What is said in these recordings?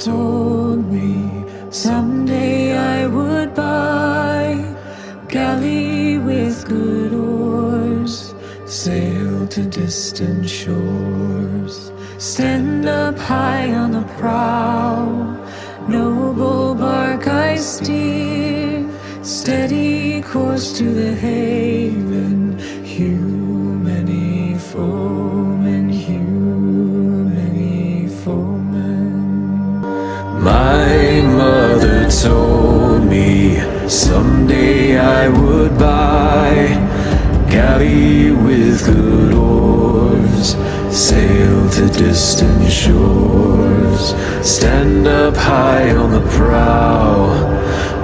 told me someday I would buy galley with good oars, sail to distant shores, stand up high on the prow, noble bark I steer, steady course to the haven, hew many foemen, hew many foemen. My mother told me someday I would buy galley with good oars, sail to distant shores, stand up high on the prow,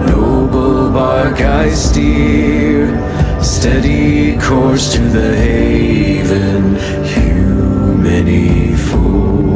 noble bark I steer, steady course to the haven, hew many foemen.